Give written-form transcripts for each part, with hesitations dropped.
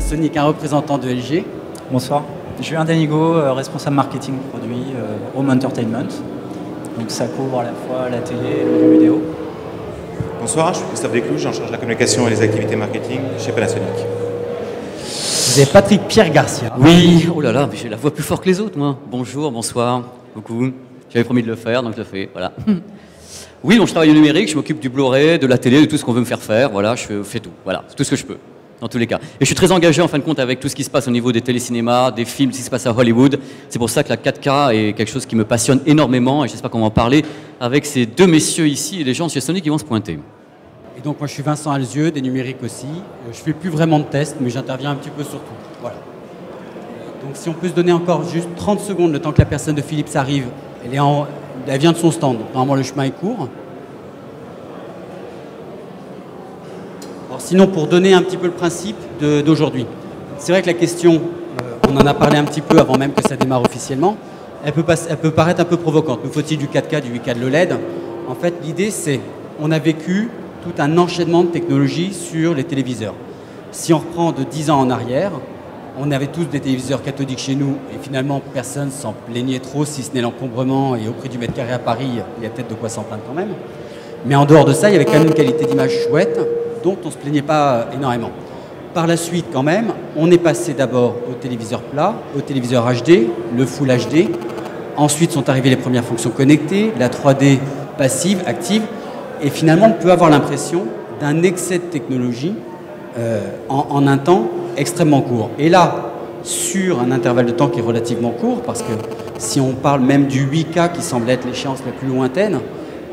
Sony qu'un représentant de LG. Bonsoir, je suis Danigo, responsable marketing produit Home Entertainment. Donc ça couvre à la fois la télé et l'audio vidéo. Bonsoir, je suis Christophe Desclouges, en charge de la communication et les activités marketing chez Panasonic. Vous avez Patrick Pierre Garcia. Oui, oh là là, mais j'ai la voix plus forte que les autres, moi. Bonjour, bonsoir, coucou. J'avais promis de le faire, donc je le fais, voilà. Oui, donc je travaille au numérique, je m'occupe du Blu-ray, de la télé, de tout ce qu'on veut me faire faire, voilà, je fais tout, voilà, c'est tout ce que je peux, dans tous les cas. Et je suis très engagé, en fin de compte, avec tout ce qui se passe au niveau des télécinémas, des films, ce qui se passe à Hollywood. C'est pour ça que la 4K est quelque chose qui me passionne énormément, et j'espère qu'on va en parler avec ces deux messieurs ici, et les gens de chez Sony qui vont se pointer. Et donc moi je suis Vincent Alzieux, des numériques aussi. Je fais plus vraiment de tests, mais j'interviens un petit peu sur tout. Voilà. Donc si on peut se donner encore juste 30 secondes, le temps que la personne de Philips arrive, elle vient de son stand, normalement le chemin est court. Alors sinon, pour donner un petit peu le principe d'aujourd'hui, c'est vrai que la question, on en a parlé un petit peu avant même que ça démarre officiellement, elle peut paraître un peu provocante. Nous faut-il du 4K, du 8K, de l'OLED? En fait, l'idée c'est, on a vécu tout un enchaînement de technologies sur les téléviseurs. Si on reprend de 10 ans en arrière, on avait tous des téléviseurs cathodiques chez nous et finalement personne s'en plaignait trop, si ce n'est l'encombrement, et au prix du mètre carré à Paris, il y a peut-être de quoi s'en plaindre quand même. Mais en dehors de ça, il y avait quand même une qualité d'image chouette dont on ne se plaignait pas énormément. Par la suite quand même, on est passé d'abord au téléviseur plat, au téléviseur HD, le Full HD. Ensuite sont arrivées les premières fonctions connectées, la 3D passive, active. Et finalement, on peut avoir l'impression d'un excès de technologie en un temps extrêmement court. Et là, sur un intervalle de temps qui est relativement court, parce que si on parle même du 8K qui semble être l'échéance la plus lointaine,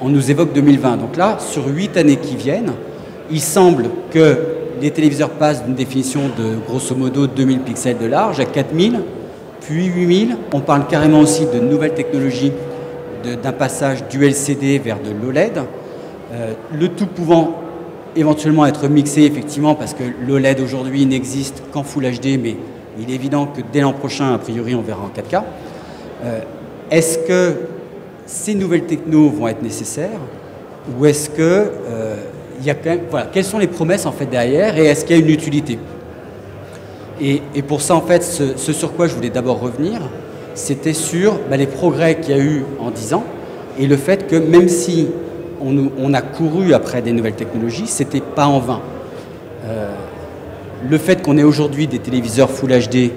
on nous évoque 2020. Donc là, sur 8 années qui viennent, il semble que les téléviseurs passent d'une définition de grosso modo 2000 pixels de large à 4000, puis 8000. On parle carrément aussi de nouvelles technologies, d'un passage du LCD vers de l'OLED. Le tout pouvant éventuellement être mixé, effectivement, parce que l'OLED aujourd'hui n'existe qu'en Full HD, mais il est évident que dès l'an prochain, a priori, on verra en 4K. Est-ce que ces nouvelles technos vont être nécessaires, ou est-ce que il y a quand même, voilà, quelles sont les promesses en fait derrière, et est-ce qu'il y a une utilité? Et pour ça, en fait, ce sur quoi je voulais d'abord revenir, c'était sur les progrès qu'il y a eu en 10 ans, et le fait que même si on a couru après des nouvelles technologies, c'était pas en vain. Le fait qu'on ait aujourd'hui des téléviseurs Full HD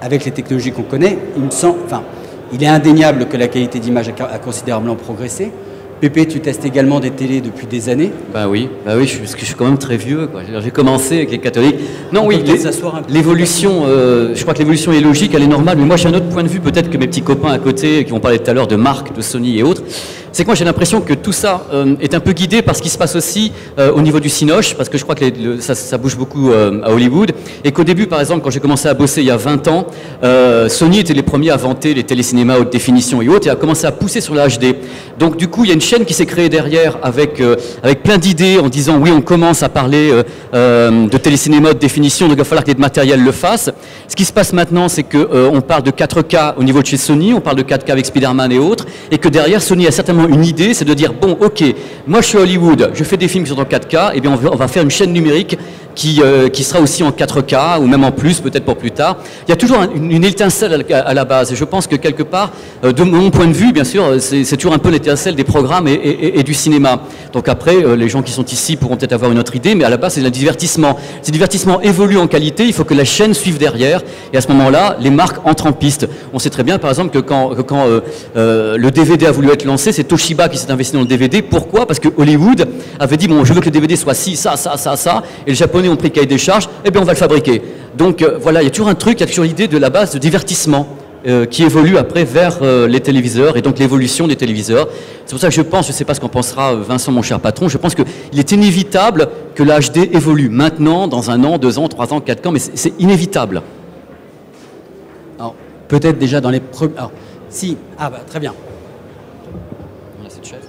avec les technologies qu'on connaît, il est indéniable que la qualité d'image a considérablement progressé. Pépé, tu testes également des télés depuis des années? Bah oui, parce que je suis quand même très vieux, quoi. J'ai commencé avec les catholiques. Non, oui, l'évolution, je crois que l'évolution est logique, elle est normale, mais moi j'ai un autre point de vue peut-être que mes petits copains à côté, qui ont parlé tout à l'heure de marques, de Sony et autres. C'est que moi j'ai l'impression que tout ça est un peu guidé par ce qui se passe aussi au niveau du cinoche, parce que je crois que ça bouge beaucoup à Hollywood, et qu'au début, par exemple, quand j'ai commencé à bosser il y a 20 ans, Sony était les premiers à vanter les télécinémas haute définition et autres, et a commencé à pousser sur la HD. Donc du coup, il y a une chaîne qui s'est créée derrière avec plein d'idées en disant oui, on commence à parler de télécinéma haute définition, donc il va falloir que les matériels le fassent. Ce qui se passe maintenant, c'est qu'on parle de 4K au niveau de chez Sony, on parle de 4K avec Spider-Man et autres, et que derrière, Sony a certainement une idée, c'est de dire bon, ok, moi je suis à Hollywood, je fais des films qui sont en 4K, et bien on va faire une chaîne numérique qui sera aussi en 4K, ou même en plus, peut-être pour plus tard. Il y a toujours une étincelle à la base, et je pense que quelque part, de mon point de vue, bien sûr, c'est toujours un peu l'étincelle des programmes et du cinéma. Donc après, les gens qui sont ici pourront peut-être avoir une autre idée, mais à la base, c'est le divertissement. Si le divertissement évolue en qualité, il faut que la chaîne suive derrière, et à ce moment-là, les marques entrent en piste. On sait très bien, par exemple, que quand le DVD a voulu être lancé, c'est Toshiba qui s'est investi dans le DVD. Pourquoi? Parce que Hollywood avait dit, bon, je veux que le DVD soit ci, ça, et les Japonais ont pris le cahier des charges, eh bien on va le fabriquer. Donc voilà, il y a toujours un truc, il y a toujours l'idée de la base de divertissement qui évolue après vers les téléviseurs, et donc l'évolution des téléviseurs. C'est pour ça que je pense, je ne sais pas ce qu'en pensera Vincent, mon cher patron, je pense qu'il est inévitable que la HD évolue maintenant, dans 1 an, 2 ans, 3 ans, 4 ans, mais c'est inévitable. Alors, peut-être déjà dans les premiers... Alors, si, très bien. On a cette chaise.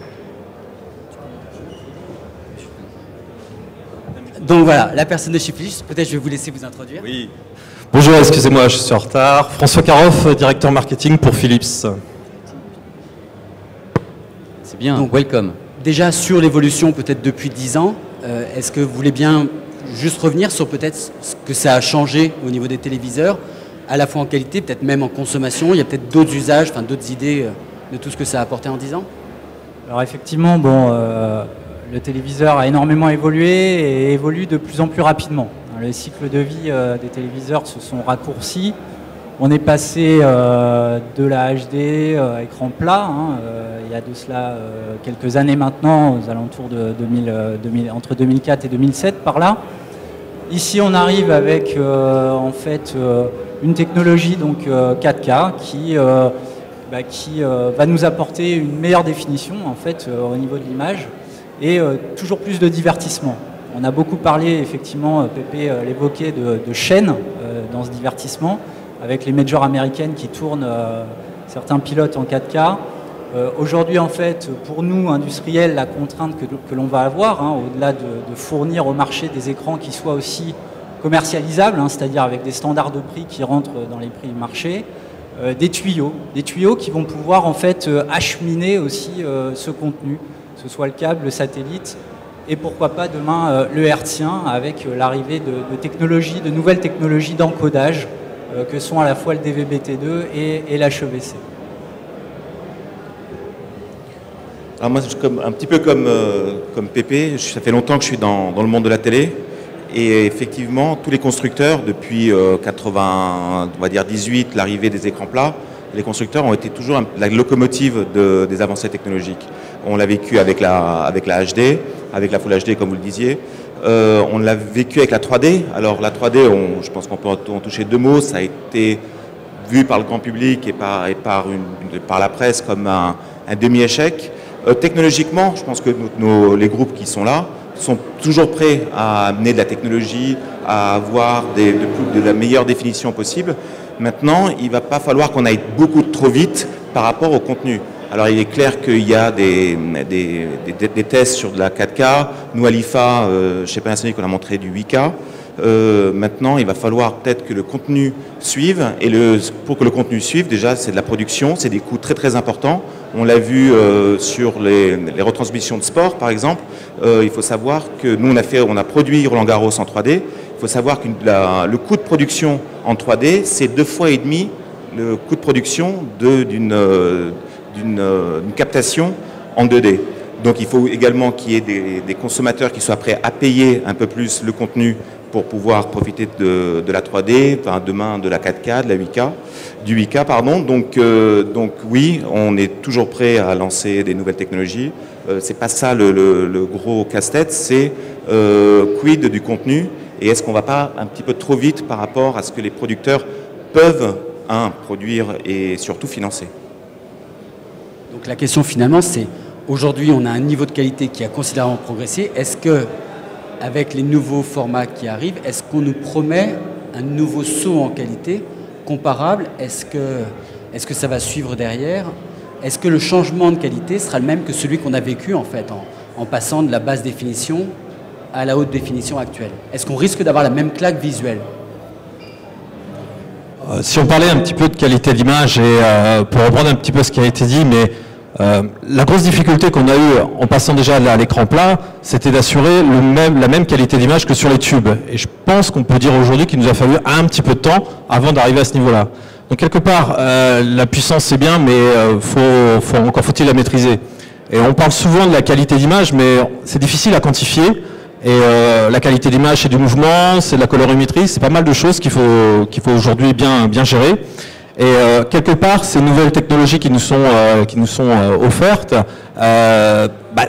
Donc voilà, la personne de chez Philips, peut-être je vais vous laisser vous introduire. Oui. Bonjour, excusez-moi, je suis en retard. François Caroff, directeur marketing pour Philips. C'est bien, donc welcome. Déjà sur l'évolution peut-être depuis 10 ans, est-ce que vous voulez bien juste revenir sur peut-être ce que ça a changé au niveau des téléviseurs, à la fois en qualité, peut-être même en consommation. Il y a peut-être d'autres usages, enfin d'autres idées de tout ce que ça a apporté en 10 ans. Alors effectivement, bon, le téléviseur a énormément évolué et évolue de plus en plus rapidement. Les cycles de vie des téléviseurs se sont raccourcis. On est passé de la HD écran plat, il y a de cela quelques années maintenant, aux alentours de entre 2004 et 2007 par là. Ici on arrive avec en fait une technologie donc 4K qui va nous apporter une meilleure définition en fait au niveau de l'image et toujours plus de divertissement. On a beaucoup parlé, effectivement, Pépé l'évoquait, de chaînes dans ce divertissement, avec les majors américaines qui tournent certains pilotes en 4K. Aujourd'hui, en fait, pour nous, industriels, la contrainte que l'on va avoir, au-delà de fournir au marché des écrans qui soient aussi commercialisables, c'est-à-dire avec des standards de prix qui rentrent dans les prix du marché, des tuyaux qui vont pouvoir en fait acheminer aussi ce contenu, que ce soit le câble, le satellite, et pourquoi pas demain le hertzien avec l'arrivée de technologies, de nouvelles technologies d'encodage que sont à la fois le DVB-T2 et l'HEVC. Alors moi, un petit peu comme Pépé, ça fait longtemps que je suis dans le monde de la télé. Et effectivement, tous les constructeurs, depuis 80, on va dire 18, l'arrivée des écrans plats, les constructeurs ont été toujours la locomotive des avancées technologiques. On l'a vécu avec la HD, avec la Full HD comme vous le disiez. On l'a vécu avec la 3D. Alors la 3D, je pense qu'on peut en toucher deux mots. Ça a été vu par le grand public et par la presse comme un demi-échec. Technologiquement, je pense que les groupes qui sont là sont toujours prêts à amener de la technologie, à avoir de la meilleure définition possible. Maintenant, il ne va pas falloir qu'on aille beaucoup trop vite par rapport au contenu. Alors il est clair qu'il y a des tests sur de la 4K. Nous, à l'IFA, chez Panasonic, on a montré du 8K. Maintenant, il va falloir peut-être que le contenu suive. Et pour que le contenu suive, déjà, c'est de la production, c'est des coûts très très importants. On l'a vu sur les retransmissions de sport, par exemple. Il faut savoir que nous, on a produit Roland Garros en 3D. Il faut savoir que le coût de production en 3D, c'est 2,5 fois le coût de production d'une captation en 2D. Donc il faut également qu'il y ait des consommateurs qui soient prêts à payer un peu plus le contenu pour pouvoir profiter de la 3D, enfin demain de la 4K, de la 8K, du 8K, pardon. Donc oui, on est toujours prêt à lancer des nouvelles technologies. C'est pas ça le gros casse-tête, c'est quid du contenu et est-ce qu'on va pas un petit peu trop vite par rapport à ce que les producteurs peuvent produire et surtout financer. Donc la question finalement c'est, aujourd'hui on a un niveau de qualité qui a considérablement progressé. Est-ce que, avec les nouveaux formats qui arrivent, est-ce qu'on nous promet un nouveau saut en qualité comparable? Est-ce que ça va suivre derrière? Est-ce que le changement de qualité sera le même que celui qu'on a vécu en fait en passant de la basse définition à la haute définition actuelle? Est-ce qu'on risque d'avoir la même claque visuelle? Si on parlait un petit peu de qualité d'image et pour reprendre un petit peu ce qui a été dit, mais la grosse difficulté qu'on a eue en passant déjà à l'écran plat, c'était d'assurer la même qualité d'image que sur les tubes. Et je pense qu'on peut dire aujourd'hui qu'il nous a fallu un petit peu de temps avant d'arriver à ce niveau-là. Donc quelque part, la puissance c'est bien, mais encore faut-il la maîtriser. Et on parle souvent de la qualité d'image, mais c'est difficile à quantifier. Et la qualité d'image, c'est du mouvement, c'est de la colorimétrie, c'est pas mal de choses qu'il faut aujourd'hui bien gérer. Et quelque part, ces nouvelles technologies qui nous sont offertes,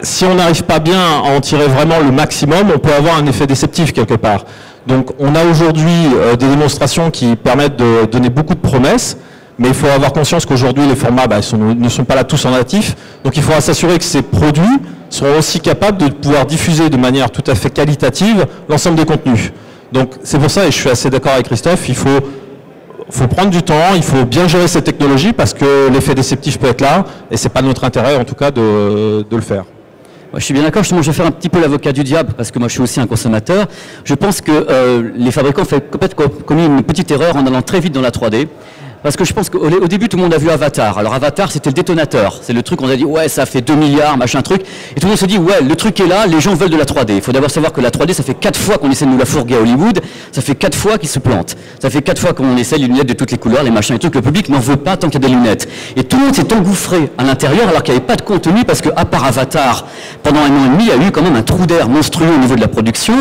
si on n'arrive pas bien à en tirer vraiment le maximum, on peut avoir un effet déceptif quelque part. Donc on a aujourd'hui des démonstrations qui permettent de donner beaucoup de promesses, mais il faut avoir conscience qu'aujourd'hui les formats ne sont pas là tous en natif. Donc il faudra s'assurer que ces produits seront aussi capables de pouvoir diffuser de manière tout à fait qualitative l'ensemble des contenus. Donc c'est pour ça, et je suis assez d'accord avec Christophe, il faut prendre du temps, il faut bien gérer cette technologie parce que l'effet déceptif peut être là et c'est pas notre intérêt en tout cas de le faire. Je suis bien d'accord, justement, je vais faire un petit peu l'avocat du diable parce que moi je suis aussi un consommateur. Je pense que les fabricants ont commis une petite erreur en allant très vite dans la 3D. Parce que je pense qu'au début, tout le monde a vu Avatar. Alors Avatar, c'était le détonateur. C'est le truc, on a dit, ouais, ça fait 2 milliards, machin truc. Et tout le monde se dit, ouais, le truc est là, les gens veulent de la 3D. Il faut d'abord savoir que la 3D, ça fait 4 fois qu'on essaie de nous la fourguer à Hollywood. Ça fait 4 fois qu'ils se plantent. Ça fait 4 fois qu'on essaie les lunettes de toutes les couleurs, les machins et tout. Le public n'en veut pas tant qu'il y a des lunettes. Et tout le monde s'est engouffré à l'intérieur alors qu'il n'y avait pas de contenu parce qu'à part Avatar, pendant 1 an et demi, il y a eu quand même un trou d'air monstrueux au niveau de la production.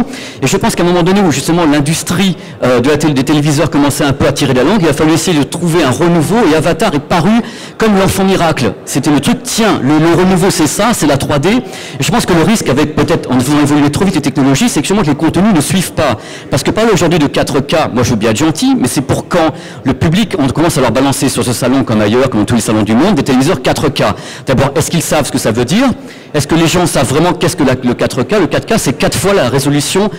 Et je pense qu'à un moment donné où justement l'industrie des téléviseurs commençait un peu à tirer la langue, il a fallu essayer de trouver un renouveau et Avatar est paru comme l'enfant miracle. C'était le truc, tiens, le renouveau c'est ça, c'est la 3D. Et je pense que le risque avec peut-être, en faisant évoluer trop vite les technologies, c'est que justement que les contenus ne suivent pas. Parce que parler aujourd'hui de 4K, moi je veux bien être gentil, mais c'est pour quand le public, on commence à leur balancer sur ce salon comme ailleurs, comme dans tous les salons du monde, des téléviseurs 4K. D'abord, est-ce qu'ils savent ce que ça veut dire? Est-ce que les gens savent vraiment qu'est-ce que le 4K? Le 4K, c'est 4 fois la résolution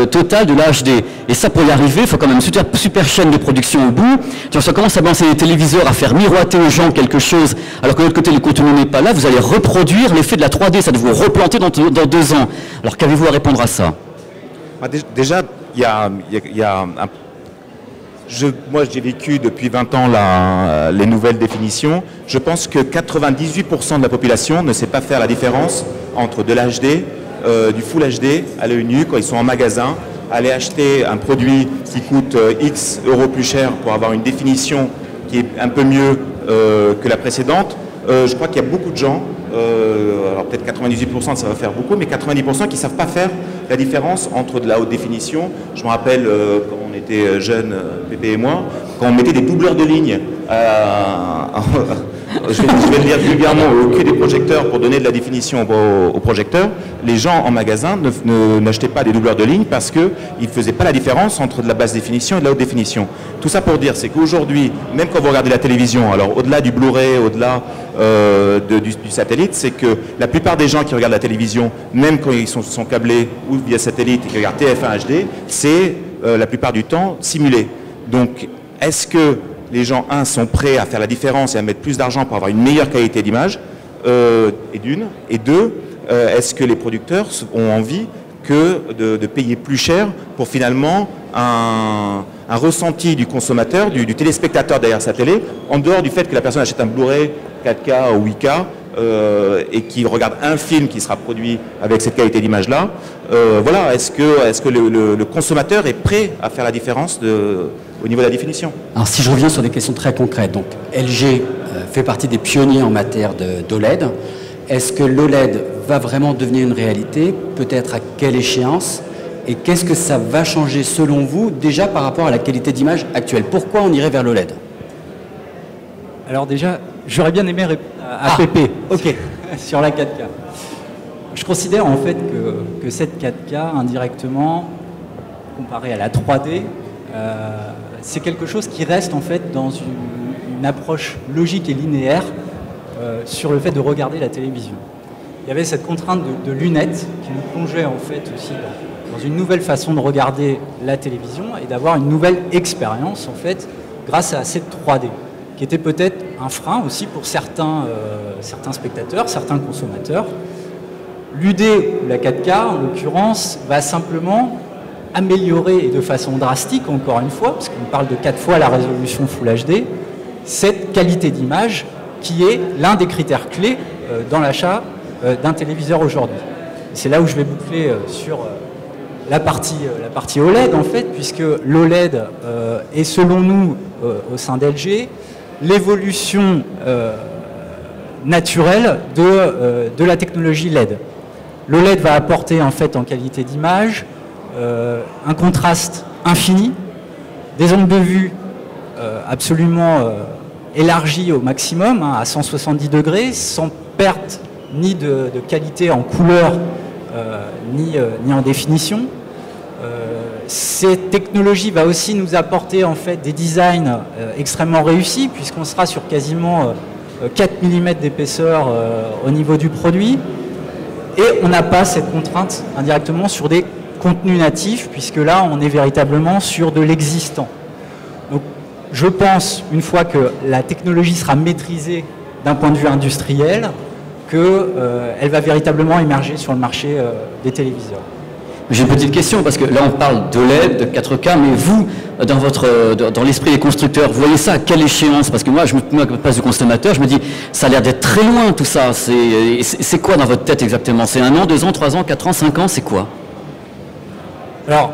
totale de la HD. Et ça, pour y arriver, il faut quand même une super chaîne de production au bout. Ça commence à balancer les téléviseurs, à faire miroiter aux gens quelque chose, alors que de l'autre côté, le contenu n'est pas là. Vous allez reproduire l'effet de la 3D, ça doit vous replanter dans 2 ans. Alors qu'avez-vous à répondre à ça? Déjà, il y a un... Moi, j'ai vécu depuis 20 ans les nouvelles définitions. Je pense que 98% de la population ne sait pas faire la différence entre de l'HD, du Full HD à l'œil nu quand ils sont en magasin, aller acheter un produit qui coûte X euros plus cher pour avoir une définition qui est un peu mieux que la précédente. Je crois qu'il y a beaucoup de gens, alors peut-être 98% ça va faire beaucoup, mais 90% qui ne savent pas faire la différence entre de la haute définition. Je me rappelle quand on était jeunes, Pépé et moi, quand on mettait des doubleurs de ligne, je vais le dire vulgairement, au cul des projecteurs pour donner de la définition aux projecteurs, les gens en magasin n'achetaient pas des doubleurs de ligne parce qu'ils ne faisaient pas la différence entre de la basse définition et de la haute définition. Tout ça pour dire, c'est qu'aujourd'hui, même quand vous regardez la télévision, alors au-delà du Blu-ray, au-delà du satellite, c'est que la plupart des gens qui regardent la télévision, même quand ils sont câblés ou via satellite et qui regardent TF1 HD, c'est la plupart du temps simulé. Donc, est-ce que les gens, sont prêts à faire la différence et à mettre plus d'argent pour avoir une meilleure qualité d'image, et deux, est-ce que les producteurs ont envie de payer plus cher pour finalement un ressenti du consommateur, du téléspectateur derrière sa télé, en dehors du fait que la personne achète un Blu-ray 4K ou 8K et qui regarde un film qui sera produit avec cette qualité d'image-là. Voilà, est-ce que le consommateur est prêt à faire la différence au niveau de la définition? Alors si je reviens sur des questions très concrètes, donc LG fait partie des pionniers en matière d'OLED. Est-ce que l'OLED va vraiment devenir une réalité? Peut-être à quelle échéance? Et qu'est-ce que ça va changer selon vous déjà par rapport à la qualité d'image actuelle? Pourquoi on irait vers l'OLED? Alors déjà, j'aurais bien aimé répondre à Pépé sur la 4K. Je considère en fait que cette 4K, indirectement, comparée à la 3D, c'est quelque chose qui reste en fait dans une approche logique et linéaire sur le fait de regarder la télévision. Il y avait cette contrainte de lunettes qui nous plongeait en fait aussi dans une nouvelle façon de regarder la télévision et d'avoir une nouvelle expérience en fait grâce à cette 3D, qui était peut-être un frein aussi pour certains spectateurs, certains consommateurs. L'UD ou la 4K, en l'occurrence, va simplement améliorer, et de façon drastique, encore une fois, parce qu'on parle de 4 fois la résolution Full HD, cette qualité d'image qui est l'un des critères clés dans l'achat d'un téléviseur aujourd'hui. C'est là où je vais boucler sur la partie OLED, en fait, puisque l'OLED est, selon nous, au sein d'LG, l'évolution naturelle de la technologie LED. L'OLED va apporter en fait en qualité d'image un contraste infini, des angles de vue absolument élargis au maximum, à 170 degrés, sans perte ni de qualité en couleur ni en définition. Cette technologie va aussi nous apporter en fait des designs extrêmement réussis, puisqu'on sera sur quasiment 4 mm d'épaisseur au niveau du produit, et on n'a pas cette contrainte indirectement sur des contenus natifs, puisque là on est véritablement sur de l'existant. Donc je pense, une fois que la technologie sera maîtrisée d'un point de vue industriel, qu'elle va véritablement émerger sur le marché des téléviseurs. J'ai une petite question, parce que là on parle de LED, de 4K, mais vous, dans l'esprit des constructeurs, vous voyez ça à quelle échéance? Parce que moi, je me passe du consommateur, je me dis, ça a l'air d'être très loin tout ça. C'est quoi dans votre tête exactement? C'est 1 an, 2 ans, 3 ans, 4 ans, 5 ans, c'est quoi? Alors,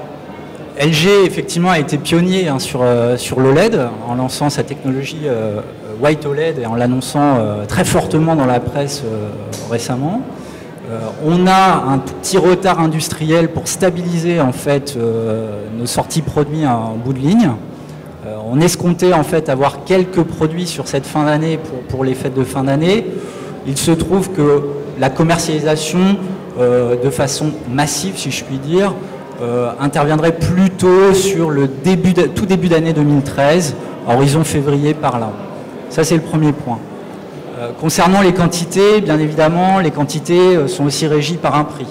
LG effectivement a été pionnier sur l'OLED en lançant sa technologie White OLED et en l'annonçant très fortement dans la presse récemment. On a un tout petit retard industriel pour stabiliser en fait nos sorties produits en bout de ligne. On escomptait en fait avoir quelques produits sur cette fin d'année pour les fêtes de fin d'année. Il se trouve que la commercialisation de façon massive, si je puis dire, interviendrait plutôt sur le tout début d'année 2013, à horizon février par là. Ça c'est le premier point. Concernant les quantités, bien évidemment, les quantités sont aussi régies par un prix.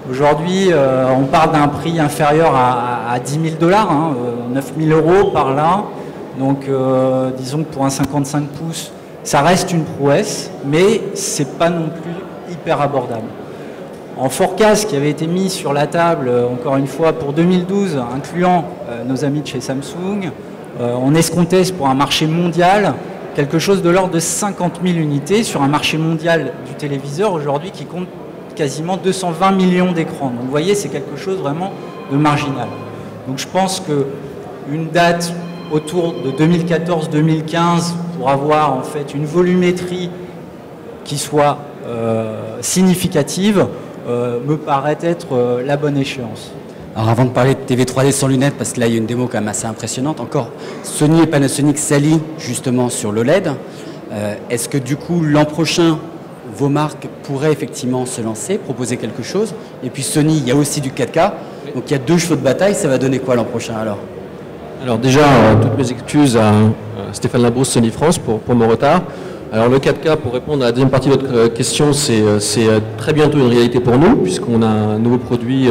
Aujourd'hui, on parle d'un prix inférieur à 10 000 $, hein, 9 000 € par là. Donc, disons que pour un 55 pouces, ça reste une prouesse, mais c'est pas non plus hyper abordable. En forecast qui avait été mis sur la table, encore une fois, pour 2012, incluant nos amis de chez Samsung, on escomptait pour un marché mondial quelque chose de l'ordre de 50 000 unités sur un marché mondial du téléviseur aujourd'hui qui compte quasiment 220 millions d'écrans. Donc vous voyez, c'est quelque chose vraiment de marginal. Donc je pense qu'une date autour de 2014-2015 pour avoir en fait une volumétrie qui soit significative me paraît être la bonne échéance. Alors avant de parler de TV 3D sans lunettes, parce que là il y a une démo quand même assez impressionnante encore, Sony et Panasonic s'allient justement sur l'OLED. Est-ce que du coup l'an prochain, vos marques pourraient effectivement se lancer, proposer quelque chose? Et puis Sony, il y a aussi du 4K, donc il y a 2 chevaux de bataille, ça va donner quoi l'an prochain alors? Alors déjà, toutes mes excuses à Stéphane Labrousse, Sony France, pour mon retard. Alors le 4K, pour répondre à la deuxième partie de votre question, c'est très bientôt une réalité pour nous, puisqu'on a un nouveau produit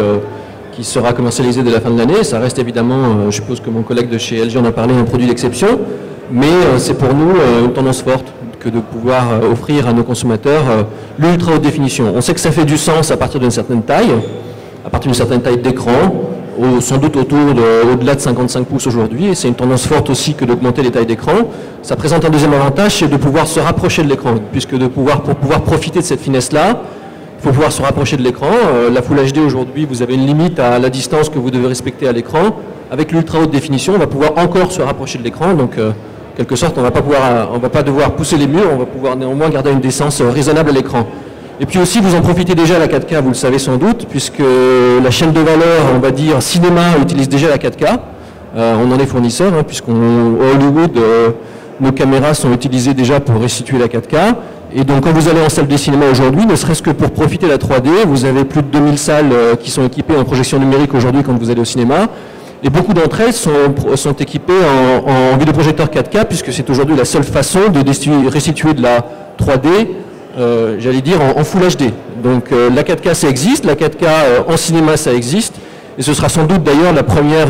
qui sera commercialisé dès la fin de l'année. Ça reste évidemment, je suppose que mon collègue de chez LG en a parlé, un produit d'exception, mais c'est pour nous une tendance forte que de pouvoir offrir à nos consommateurs l'ultra haute définition. On sait que ça fait du sens à partir d'une certaine taille, d'écran, sans doute au-delà de 55 pouces aujourd'hui, et c'est une tendance forte aussi que d'augmenter les tailles d'écran. Ça présente un deuxième avantage, c'est de pouvoir se rapprocher de l'écran, puisque pour pouvoir profiter de cette finesse-là, il faut pouvoir se rapprocher de l'écran. La Full HD aujourd'hui, vous avez une limite à la distance que vous devez respecter à l'écran. Avec l'ultra haute définition, on va pouvoir encore se rapprocher de l'écran. Donc, en quelque sorte, on va pas devoir pousser les murs, on va pouvoir néanmoins garder une distance raisonnable à l'écran. Et puis aussi, vous en profitez déjà à la 4K, vous le savez sans doute, puisque la chaîne de valeur, on va dire cinéma, utilise déjà la 4K. On en est fournisseur, hein, puisqu'au Hollywood, nos caméras sont utilisées déjà pour restituer la 4K. Et donc quand vous allez en salle de cinéma aujourd'hui, ne serait-ce que pour profiter de la 3D, vous avez plus de 2000 salles qui sont équipées en projection numérique aujourd'hui quand vous allez au cinéma. Et beaucoup d'entre elles sont équipées en vidéoprojecteur 4K, puisque c'est aujourd'hui la seule façon de restituer de la 3D, j'allais dire, en Full HD. Donc la 4K ça existe, la 4K en cinéma ça existe, et ce sera sans doute d'ailleurs la première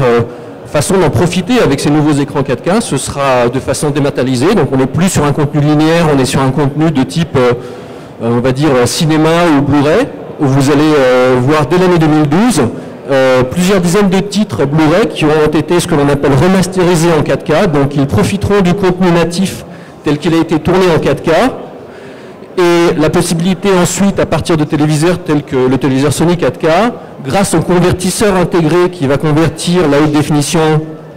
façon d'en profiter avec ces nouveaux écrans 4K. Ce sera de façon dématérialisée, donc on n'est plus sur un contenu linéaire, on est sur un contenu de type, on va dire, cinéma ou Blu-ray, où vous allez voir dès l'année 2012 plusieurs dizaines de titres Blu-ray qui ont été ce que l'on appelle remasterisés en 4K, donc ils profiteront du contenu natif tel qu'il a été tourné en 4K, et la possibilité ensuite, à partir de téléviseurs tels que le téléviseur Sony 4K, grâce au convertisseur intégré qui va convertir la haute définition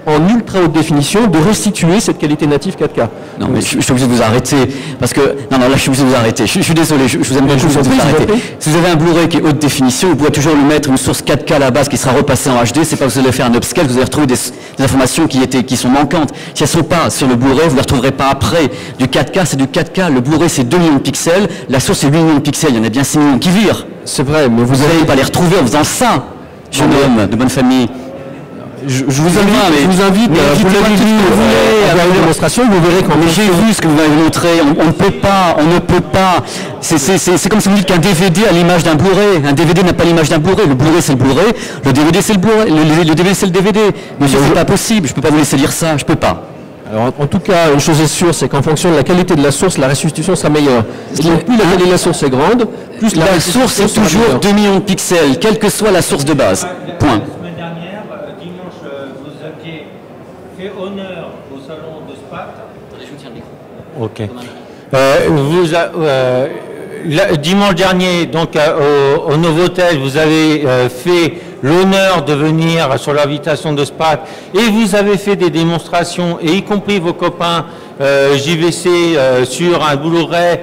en ultra haute définition, de restituer cette qualité native 4K. Non, mais je suis obligé de vous arrêter, parce que... Non, là, je suis obligé de vous arrêter. Je suis désolé, je vous aime bien, je vous arrêter. Si vous avez un Blu-ray qui est haute définition, vous pouvez toujours lui mettre une source 4K à la base qui sera repassée en HD. C'est pas que vous allez faire un upscale, vous allez retrouver des informations qui sont manquantes. Si elles ne sont pas sur le Blu-ray, vous ne les retrouverez pas après. Du 4K, c'est du 4K. Le Blu-ray, c'est 2 millions de pixels. La source, c'est 8 millions de pixels. Il y en a bien 6 millions qui virent. C'est vrai, mais vous n'allez pas les retrouver en faisant ça, jeune homme de bonne famille. Je vous invite vous l'avez vu à la démonstration, vous verrez quand j'ai vu ce que vous m'avez montré, on ne peut pas, c'est comme si vous dites qu'un DVD a l'image d'un Blu-ray, un DVD n'a pas l'image d'un Blu-ray, le Blu-ray c'est le Blu-ray, le DVD c'est le Blu-ray, le DVD c'est le DVD. Monsieur, c'est pas possible, je peux pas vous laisser dire ça, je peux pas. Alors, en tout cas, une chose est sûre, c'est qu'en fonction de la qualité de la source, la restitution sera meilleure. Et donc, plus la qualité de la source est grande, plus la source est toujours 2 millions de pixels, quelle que soit la source de base. Point. La semaine dernière, dimanche, vous aviez fait honneur au salon de SPAT. Attendez, je vous tiens le micro. Ok. Dimanche dernier, donc au Novotel, vous avez fait l'honneur de venir sur l'invitation de SPAT et vous avez fait des démonstrations, et y compris vos copains JVC sur un Blu-ray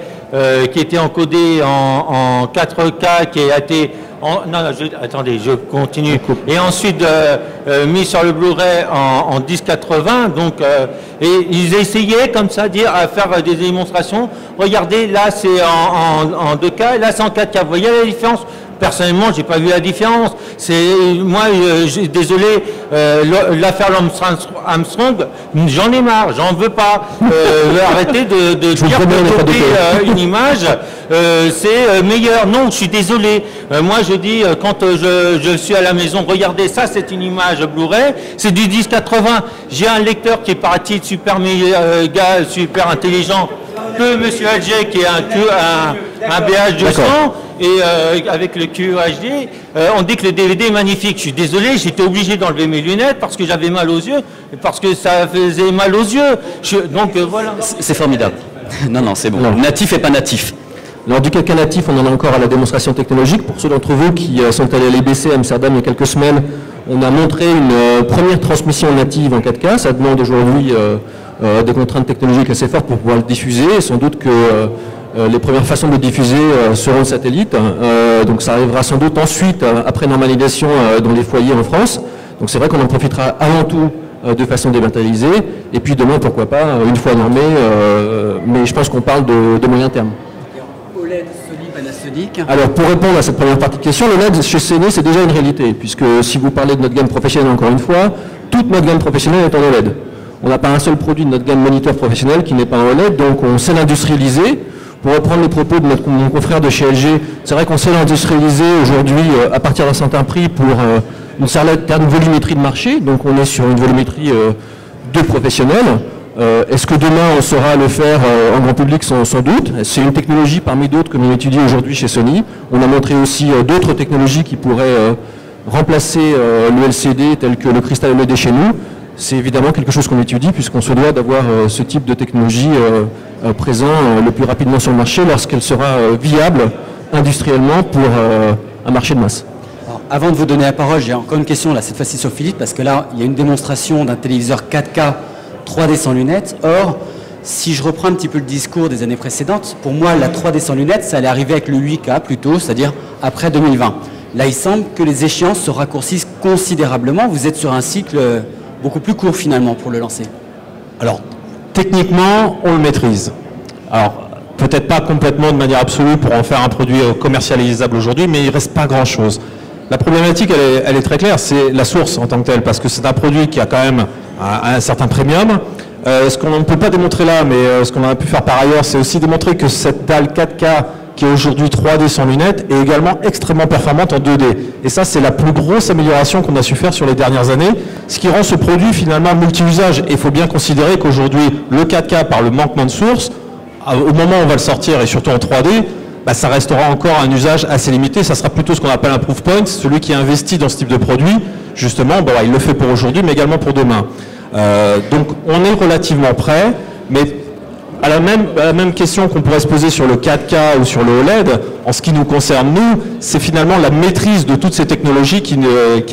qui était encodé en 4K, qui a été... attendez, je continue. Et ensuite mis sur le Blu-ray en 1080. Donc, et ils essayaient comme ça à faire des démonstrations. Regardez, là c'est en 2K, là c'est en 4K. Vous voyez la différence? Personnellement, j'ai pas vu la différence. Moi, désolé, l'affaire Armstrong, j'en ai marre, j'en veux pas. Arrêtez de dire que copier une image, c'est meilleur. Non, je suis désolé. Moi, je dis, quand je suis à la maison, regardez, ça, c'est une image Blu-ray, c'est du 1080. J'ai un lecteur qui est parti de super intelligent que Monsieur Alger, qui est un BH200. Et avec le QHD, on dit que le DVD est magnifique. Je suis désolé, j'étais obligé d'enlever mes lunettes parce que j'avais mal aux yeux, parce que ça faisait mal aux yeux. Donc voilà. C'est formidable. Non, c'est bon. Natif et pas natif. Alors du cas natif, on en a encore à la démonstration technologique. Pour ceux d'entre vous qui sont allés à l'IBC à Amsterdam il y a quelques semaines, on a montré une première transmission native en 4K. Ça demande aujourd'hui des contraintes technologiques assez fortes pour pouvoir le diffuser. Et sans doute que les premières façons de diffuser seront le satellite, donc ça arrivera sans doute ensuite, après normalisation dans les foyers en France. Donc c'est vrai qu'on en profitera avant tout de façon dématérialisée, et puis demain, pourquoi pas, une fois normé, mais je pense qu'on parle de moyen terme. OLED, Sony, Panasonic. Alors pour répondre à cette première partie de question, l'OLED chez Sony c'est déjà une réalité, puisque si vous parlez de notre gamme professionnelle encore une fois, toute notre gamme professionnelle est en OLED. On n'a pas un seul produit de notre gamme moniteur professionnel qui n'est pas en OLED, donc on sait l'industrialiser. Pour reprendre les propos de mon confrère de chez LG, c'est vrai qu'on sait l'industrialiser aujourd'hui à partir d'un certain prix pour une certaine volumétrie de marché, donc on est sur une volumétrie de professionnels. Est-ce que demain on saura le faire en grand public? Sans doute. C'est une technologie parmi d'autres que l'on étudie aujourd'hui chez Sony. On a montré aussi d'autres technologies qui pourraient remplacer le LCD tel que le cristal LED chez nous. C'est évidemment quelque chose qu'on étudie puisqu'on se doit d'avoir ce type de technologie présent le plus rapidement sur le marché lorsqu'elle sera viable industriellement pour un marché de masse. Alors, avant de vous donner la parole, j'ai encore une question là, cette fois-ci sur Philippe, parce que là, il y a une démonstration d'un téléviseur 4K 3D sans lunettes. Or, si je reprends un petit peu le discours des années précédentes, pour moi, la 3D sans lunettes, ça allait arriver avec le 8K plutôt, c'est-à-dire après 2020. Là, il semble que les échéances se raccourcissent considérablement. Vous êtes sur un cycle beaucoup plus court finalement pour le lancer. Alors, techniquement, on le maîtrise. Alors, peut-être pas complètement de manière absolue pour en faire un produit commercialisable aujourd'hui, mais il ne reste pas grand-chose. La problématique, elle est très claire, c'est la source en tant que telle, parce que c'est un produit qui a quand même un certain premium. Ce qu'on ne peut pas démontrer là, mais ce qu'on a pu faire par ailleurs, c'est aussi démontrer que cette dalle 4K qui est aujourd'hui 3D sans lunettes est également extrêmement performante en 2D. Et ça, c'est la plus grosse amélioration qu'on a su faire sur les dernières années, ce qui rend ce produit finalement multi-usage. Et il faut bien considérer qu'aujourd'hui, le 4K, par le manquement de source, au moment où on va le sortir, et surtout en 3D, ça restera encore un usage assez limité. Ça sera plutôt ce qu'on appelle un proof point, celui qui investit dans ce type de produit, justement, il le fait pour aujourd'hui, mais également pour demain. Donc on est relativement prêt, mais à la même question qu'on pourrait se poser sur le 4K ou sur le OLED, en ce qui nous concerne nous, c'est finalement la maîtrise de toutes ces technologies qui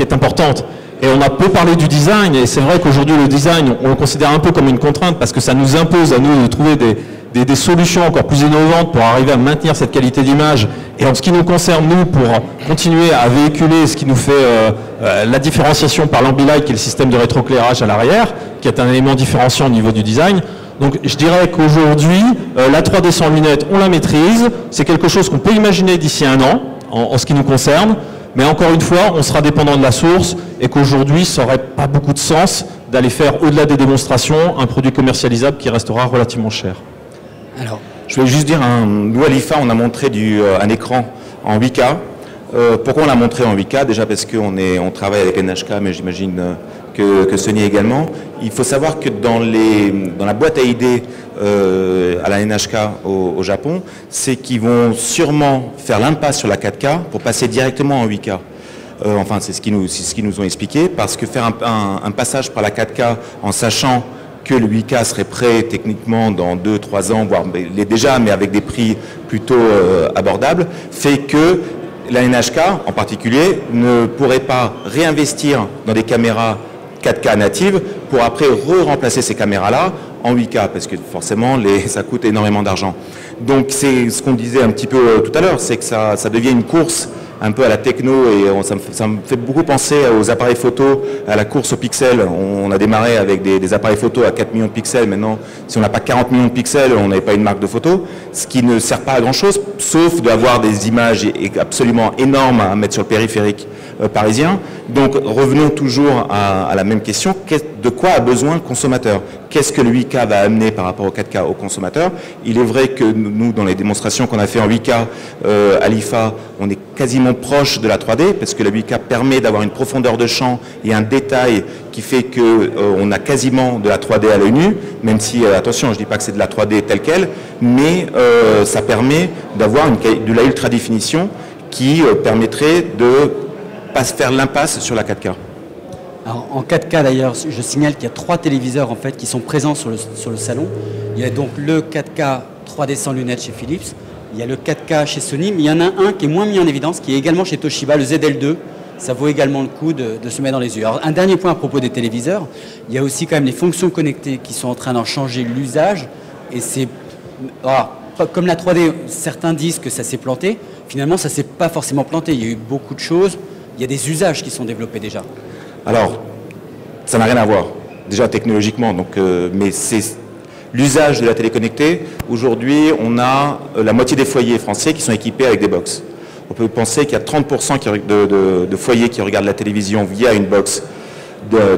est importante. Et on a peu parlé du design, et c'est vrai qu'aujourd'hui le design, on le considère un peu comme une contrainte parce que ça nous impose à nous de trouver des solutions encore plus innovantes pour arriver à maintenir cette qualité d'image. Et en ce qui nous concerne, nous, pour continuer à véhiculer ce qui nous fait la différenciation par l'Ambilight, qui est le système de rétroéclairage à l'arrière, qui est un élément différenciant au niveau du design. Donc je dirais qu'aujourd'hui, la 3D sans lunettes, on la maîtrise. C'est quelque chose qu'on peut imaginer d'ici un an, en ce qui nous concerne. Mais encore une fois, on sera dépendant de la source et qu'aujourd'hui, ça n'aurait pas beaucoup de sens d'aller faire, au-delà des démonstrations, un produit commercialisable qui restera relativement cher. Alors, je voulais juste dire, nous à l'IFA, on a montré un écran en 8K. Pourquoi on l'a montré en 8K? Déjà parce qu'on travaille avec NHK, mais j'imagine que Sony également. Il faut savoir que dans la boîte à idées à la NHK au Japon, c'est qu'ils vont sûrement faire l'impasse sur la 4K pour passer directement en 8K. Enfin, c'est ce qu'ils nous ont expliqué, parce que faire un passage par la 4K en sachant que le 8K serait prêt techniquement dans 2-3 ans, voire il est déjà, mais avec des prix plutôt abordables, fait que la NHK, en particulier, ne pourrait pas réinvestir dans des caméras 4K natives pour après remplacer ces caméras-là en 8K, parce que forcément, ça coûte énormément d'argent. Donc c'est ce qu'on disait un petit peu tout à l'heure, c'est que ça devient une course un peu à la techno, et ça me fait beaucoup penser aux appareils photo, à la course aux pixels. On a démarré avec des appareils photo à 4 millions de pixels. Maintenant, si on n'a pas 40 millions de pixels, on n'avait pas une marque de photo, ce qui ne sert pas à grand chose, sauf d'avoir des images absolument énormes à mettre sur le périphérique parisien. Donc revenons toujours à la même question, de quoi a besoin le consommateur? Qu'est-ce que le 8K va amener par rapport au 4K au consommateur? Il est vrai que nous, dans les démonstrations qu'on a fait en 8K à l'IFA, on est quasiment proche de la 3D, parce que la 8K permet d'avoir une profondeur de champ et un détail qui fait qu'on a quasiment de la 3D à l'œil nu, même si, attention, je ne dis pas que c'est de la 3D telle qu'elle, mais ça permet d'avoir de la ultra définition qui permettrait de pas se faire l'impasse sur la 4K. Alors, en 4K d'ailleurs, je signale qu'il y a 3 téléviseurs en fait qui sont présents sur le salon. Il y a donc le 4K 3D sans lunettes chez Philips, il y a le 4K chez Sony, mais il y en a un qui est moins mis en évidence, qui est également chez Toshiba, le ZL2. Ça vaut également le coup de se mettre dans les yeux. Alors, un dernier point à propos des téléviseurs, il y a aussi quand même les fonctions connectées qui sont en train d'en changer l'usage, et c'est... comme la 3D, certains disent que ça s'est planté, finalement ça s'est pas forcément planté, il y a eu beaucoup de choses, il y a des usages qui sont développés déjà. Alors, ça n'a rien à voir, déjà technologiquement, mais c'est l'usage de la télé connectée. Aujourd'hui, on a la moitié des foyers français qui sont équipés avec des box. On peut penser qu'il y a 30% de foyers qui regardent la télévision via une box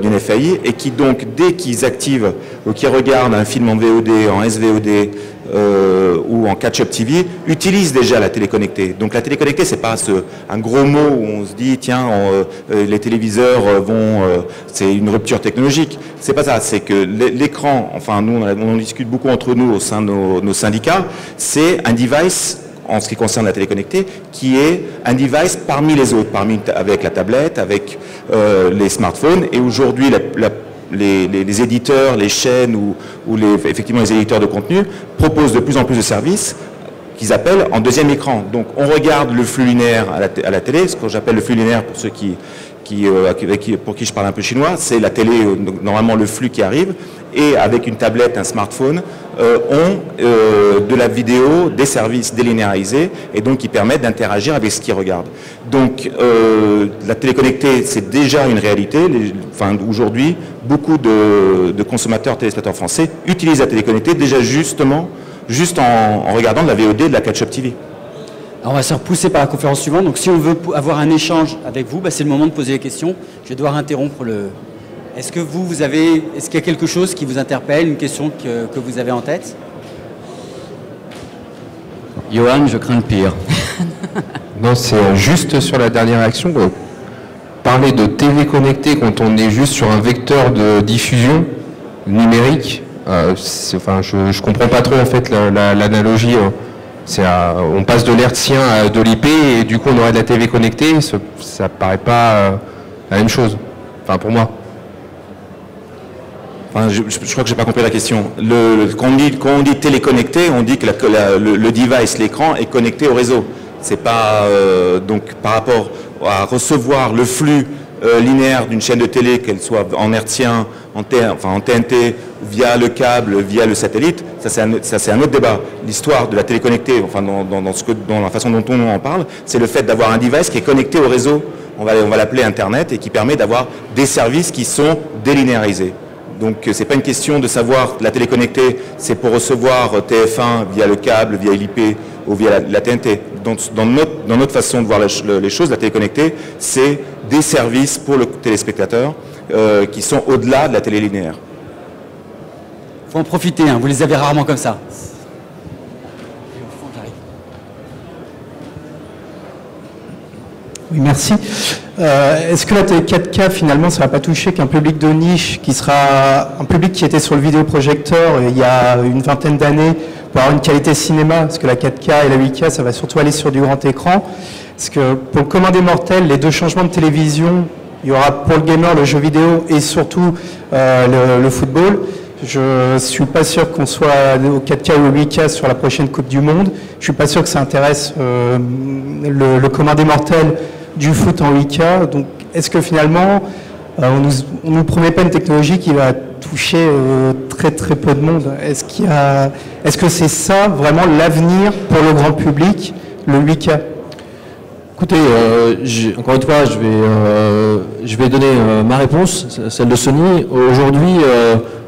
d'une FAI, et qui donc, dès qu'ils activent ou qu'ils regardent un film en VOD, en SVOD ou en catch-up TV, utilisent déjà la télé connectée. Donc la télé connectée, c'est pas un gros mot où on se dit tiens, les téléviseurs c'est une rupture technologique. C'est pas ça, c'est que l'écran, enfin nous on en discute beaucoup entre nous au sein de nos syndicats, c'est un device en ce qui concerne la télé connectée, qui est un device parmi les autres, avec la tablette, avec les smartphones. Et aujourd'hui, les éditeurs, les chaînes ou effectivement les éditeurs de contenu proposent de plus en plus de services qu'ils appellent en deuxième écran. Donc on regarde le flux linéaire à la télé, ce que j'appelle le flux linéaire pour ceux pour qui je parle un peu chinois, c'est la télé, normalement le flux qui arrive, et avec une tablette, un smartphone, ont de la vidéo, des services délinéarisés, et donc qui permettent d'interagir avec ce qu'ils regardent. Donc la télé connectée, c'est déjà une réalité. Aujourd'hui, beaucoup de consommateurs téléspectateurs français utilisent la télé connectée déjà juste en regardant de la VOD, de la catch-up TV. Alors on va se repousser par la conférence suivante. Donc si on veut avoir un échange avec vous, c'est le moment de poser les questions. Je vais devoir interrompre le... Est-ce qu'il y a quelque chose qui vous interpelle, une question que vous avez en tête? Johan, je crains le pire. Non, c'est juste sur la dernière réaction. Parler de TV connectée quand on est juste sur un vecteur de diffusion numérique, je comprends pas trop en fait l'analogie. On passe de l'hertzien à de l'IP et du coup on aurait de la TV connectée, ça paraît pas la même chose, enfin pour moi. Je crois que j'ai pas compris la question. Quand on dit téléconnecté, on dit que le device, l'écran, est connecté au réseau. C'est pas donc par rapport à recevoir le flux linéaire d'une chaîne de télé, qu'elle soit en hertzien, en TNT, via le câble, via le satellite, ça c'est un autre débat. L'histoire de la téléconnectée, dans la façon dont on en parle, c'est le fait d'avoir un device qui est connecté au réseau, on va l'appeler Internet, et qui permet d'avoir des services qui sont délinéarisés. Donc c'est pas une question de savoir la télé connectée, c'est pour recevoir TF1 via le câble, via l'IP ou via la TNT. Dans notre façon de voir les choses, la télé connectée, c'est des services pour le téléspectateur qui sont au-delà de la télé linéaire. Il faut en profiter, vous les avez rarement comme ça. Oui, merci. Est-ce que la télé 4K, finalement, ça ne va pas toucher qu'un public de niche qui sera un public qui était sur le vidéoprojecteur il y a une vingtaine d'années pour avoir une qualité cinéma? Parce que la 4K et la 8K, ça va surtout aller sur du grand écran. Parce que pour le commun des mortels, les deux changements de télévision, il y aura pour le gamer le jeu vidéo et surtout le football. Je ne suis pas sûr qu'on soit au 4K ou au 8K sur la prochaine Coupe du Monde. Je ne suis pas sûr que ça intéresse le commun des mortels du foot en 8K. Donc, est-ce que finalement, on nous promet pas une technologie qui va toucher très très peu de monde? Est-ce que c'est ça vraiment l'avenir pour le grand public, le 8K? Écoutez, encore une fois, je vais donner ma réponse, celle de Sony. Aujourd'hui,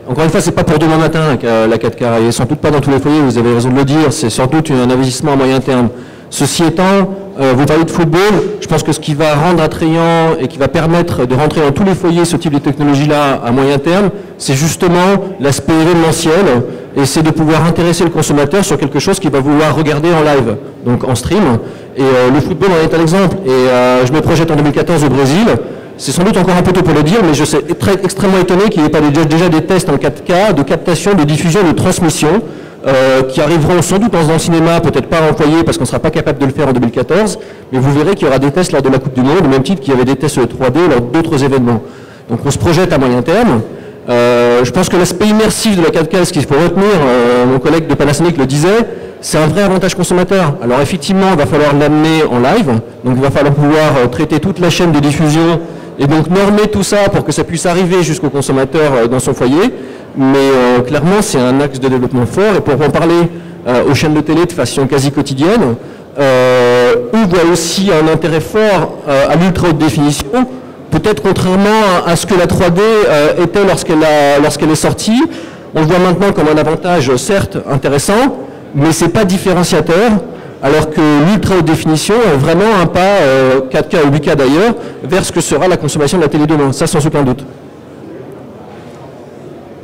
encore une fois, c'est pas pour demain matin la 4K, et sans doute pas dans tous les foyers, vous avez raison de le dire, c'est sans doute un investissement à moyen terme. Ceci étant, vous parlez de football, je pense que ce qui va rendre attrayant et qui va permettre de rentrer dans tous les foyers ce type de technologie-là à moyen terme, c'est justement l'aspect événementiel, et c'est de pouvoir intéresser le consommateur sur quelque chose qu'il va vouloir regarder en live, donc en stream. Et le football en est un exemple. Et je me projette en 2014 au Brésil. C'est sans doute encore un peu tôt pour le dire, mais je suis extrêmement étonné qu'il n'y ait pas déjà des tests en 4K, de captation, de diffusion, de transmission, qui arriveront sans doute dans un cinéma, peut-être pas en foyer, parce qu'on ne sera pas capable de le faire en 2014, mais vous verrez qu'il y aura des tests lors de la Coupe du Monde, au même titre qu'il y avait des tests 3D lors d'autres événements. Donc on se projette à moyen terme. Je pense que l'aspect immersif de la 4K, ce qu'il faut retenir, mon collègue de Panasonic le disait, c'est un vrai avantage consommateur. Alors effectivement, il va falloir l'amener en live, donc il va falloir pouvoir traiter toute la chaîne de diffusion et donc normer tout ça pour que ça puisse arriver jusqu'au consommateur dans son foyer. Mais clairement, c'est un axe de développement fort. Et pour en parler aux chaînes de télé de façon quasi quotidienne, on voit aussi un intérêt fort à l'ultra haute définition. Peut-être contrairement à ce que la 3D était lorsqu'elle est sortie, on le voit maintenant comme un avantage certes intéressant, mais c'est pas différenciateur, alors que l'ultra haute définition est vraiment un pas 4K ou 8K d'ailleurs vers ce que sera la consommation de la télé demain, ça sans aucun doute.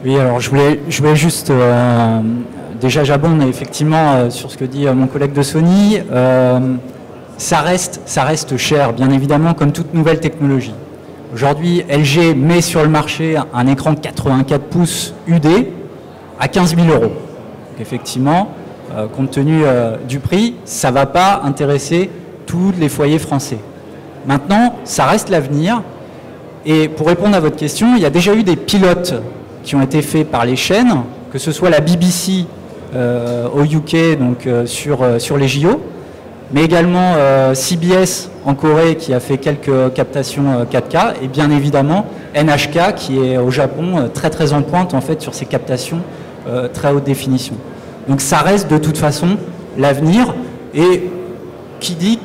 Oui, alors je voulais juste déjà j'abonde effectivement sur ce que dit mon collègue de Sony. Ça reste cher, bien évidemment, comme toute nouvelle technologie. Aujourd'hui, LG met sur le marché un écran de 84 pouces UD à 15 000 €. Donc effectivement, compte tenu du prix, ça ne va pas intéresser tous les foyers français. Maintenant, ça reste l'avenir. Et pour répondre à votre question, il y a déjà eu des pilotes qui ont été faits par les chaînes, que ce soit la BBC au UK, donc sur les JO, mais également CBS en Corée qui a fait quelques captations 4K, et bien évidemment NHK qui est au Japon très très en pointe en fait sur ces captations très haute définition. Donc ça reste de toute façon l'avenir, et qui dit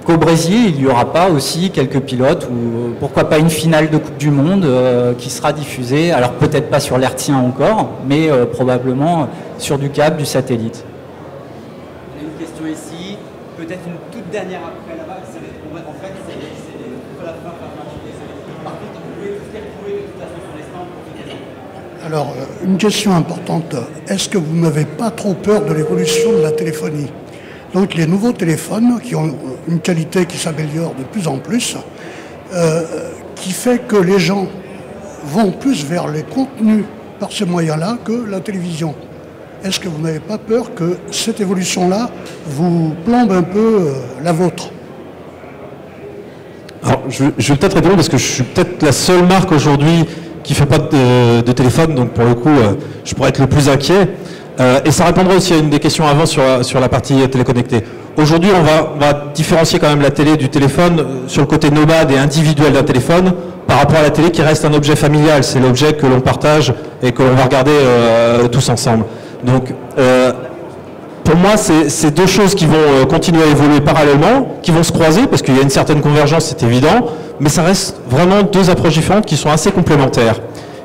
qu'au Brésil il n'y aura pas aussi quelques pilotes, ou pourquoi pas une finale de Coupe du Monde qui sera diffusée, alors peut-être pas sur l'hertzien encore, mais probablement sur du câble, du satellite. On a une question ici, peut-être une toute dernière après là-bas, en fait c'est la fin. Par contre, vous pouvez tout retrouver de toute façon sur les stands. Alors, une question importante, est-ce que vous n'avez pas trop peur de l'évolution de la téléphonie? Donc les nouveaux téléphones qui ont une qualité qui s'améliore de plus en plus, qui fait que les gens vont plus vers les contenus par ces moyens-là que la télévision. Est-ce que vous n'avez pas peur que cette évolution-là vous plombe un peu la vôtre? Alors, je vais peut-être répondre parce que je suis peut-être la seule marque aujourd'hui qui ne fait pas de téléphone, donc pour le coup, je pourrais être le plus inquiet. Et ça répondra aussi à une des questions avant sur la partie téléconnectée. Aujourd'hui, on va différencier quand même la télé du téléphone sur le côté nomade et individuel d'un téléphone par rapport à la télé qui reste un objet familial. C'est l'objet que l'on partage et que l'on va regarder tous ensemble. Donc, pour moi, c'est deux choses qui vont continuer à évoluer parallèlement, qui vont se croiser, parce qu'il y a une certaine convergence, c'est évident, mais ça reste vraiment deux approches différentes qui sont assez complémentaires.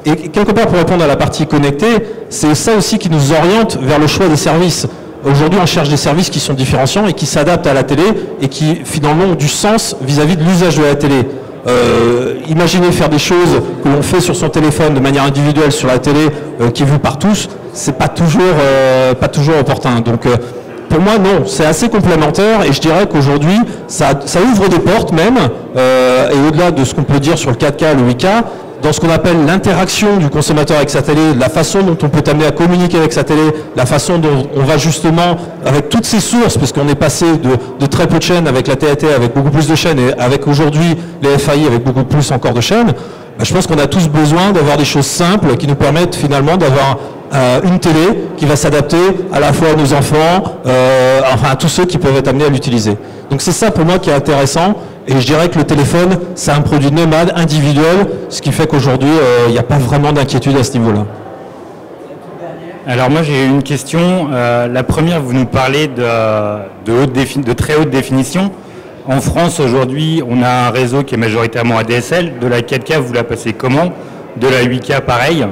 Et quelque part, pour répondre à la partie connectée, c'est ça aussi qui nous oriente vers le choix des services. Aujourd'hui, on cherche des services qui sont différenciants et qui s'adaptent à la télé et qui, finalement, ont du sens vis-à-vis de l'usage de la télé. Imaginez faire des choses que l'on fait sur son téléphone de manière individuelle sur la télé, qui est vue par tous, c'est pas toujours opportun. Donc, pour moi, non, c'est assez complémentaire et je dirais qu'aujourd'hui, ça ouvre des portes même, et au-delà de ce qu'on peut dire sur le 4K, le 8K, dans ce qu'on appelle l'interaction du consommateur avec sa télé, la façon dont on peut t'amener à communiquer avec sa télé, la façon dont on va justement, avec toutes ces sources, parce qu'on est passé de très peu de chaînes avec la TNT, avec beaucoup plus de chaînes, et avec aujourd'hui les FAI avec beaucoup plus encore de chaînes, bah, je pense qu'on a tous besoin d'avoir des choses simples qui nous permettent finalement d'avoir une télé qui va s'adapter à la fois à nos enfants, enfin à tous ceux qui peuvent être amenés à l'utiliser. Donc c'est ça pour moi qui est intéressant, et je dirais que le téléphone, c'est un produit nomade, individuel, ce qui fait qu'aujourd'hui, il n'y a pas vraiment d'inquiétude à ce niveau-là. Alors moi j'ai une question. La première, vous nous parlez de très haute définition. En France aujourd'hui, on a un réseau qui est majoritairement ADSL. De la 4K, vous la passez comment? De la 8K, pareil.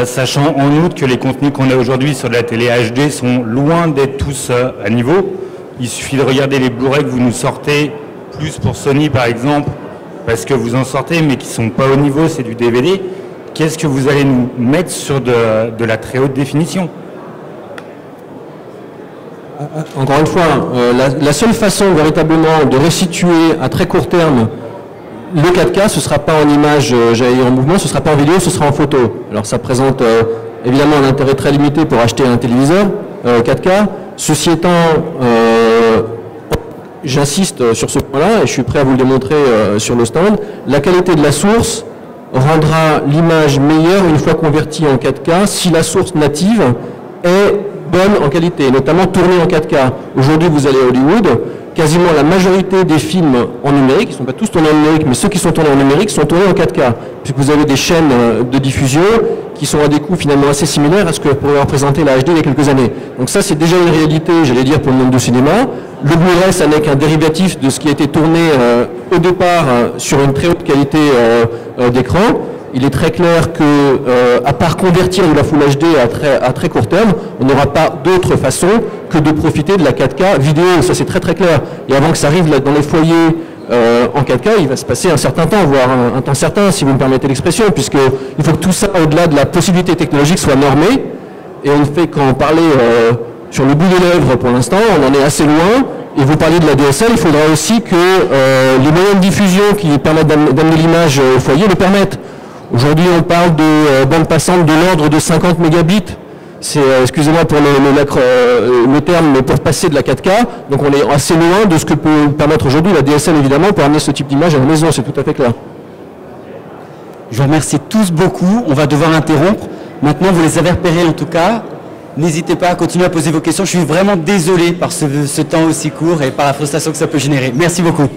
Sachant en outre que les contenus qu'on a aujourd'hui sur de la télé HD sont loin d'être tous à niveau. Il suffit de regarder les Blu-ray que vous nous sortez, plus pour Sony par exemple, parce que vous en sortez, mais qui ne sont pas au niveau, c'est du DVD. Qu'est-ce que vous allez nous mettre sur de la très haute définition? Encore une fois, la seule façon véritablement de restituer à très court terme le 4K, ce ne sera pas en image, j'allais dire en mouvement, ce ne sera pas en vidéo, ce sera en photo. Alors ça présente évidemment un intérêt très limité pour acheter un téléviseur 4K. Ceci étant, j'insiste sur ce point-là et je suis prêt à vous le démontrer sur le stand. La qualité de la source rendra l'image meilleure une fois convertie en 4K si la source native est bonne en qualité, notamment tournée en 4K. Aujourd'hui, vous allez à Hollywood, quasiment la majorité des films en numérique, ils ne sont pas tous tournés en numérique, mais ceux qui sont tournés en numérique sont tournés en 4K, puisque vous avez des chaînes de diffusion qui sont à des coûts finalement assez similaires à ce que pourrait représenter la HD il y a quelques années. Donc ça, c'est déjà une réalité, j'allais dire, pour le monde du cinéma. Le Blu-ray, ça n'est qu'un dérivatif de ce qui a été tourné au départ sur une très haute qualité d'écran. Il est très clair que, à part convertir de la Full HD à très court terme, on n'aura pas d'autre façon que de profiter de la 4K vidéo. Ça, c'est très très clair. Et avant que ça arrive là, dans les foyers en 4K, il va se passer un certain temps, voire un temps certain, si vous me permettez l'expression, puisqu'il faut que tout ça, au-delà de la possibilité technologique, soit normé. Et on ne fait qu'en parler sur le bout des lèvres pour l'instant, on en est assez loin. Et vous parlez de la DSL, il faudra aussi que les moyens de diffusion qui permettent d'amener l'image au foyer le permettent. Aujourd'hui, on parle de bandes passantes de l'ordre de 50 mégabits. C'est, excusez-moi pour le terme, mais pour passer de la 4K. Donc on est assez loin de ce que peut permettre aujourd'hui la DSL, évidemment, pour amener ce type d'image à la maison, c'est tout à fait clair. Je vous remercie tous beaucoup. On va devoir interrompre. Maintenant, vous les avez repérés en tout cas. N'hésitez pas à continuer à poser vos questions. Je suis vraiment désolé par ce temps aussi court et par la frustration que ça peut générer. Merci beaucoup.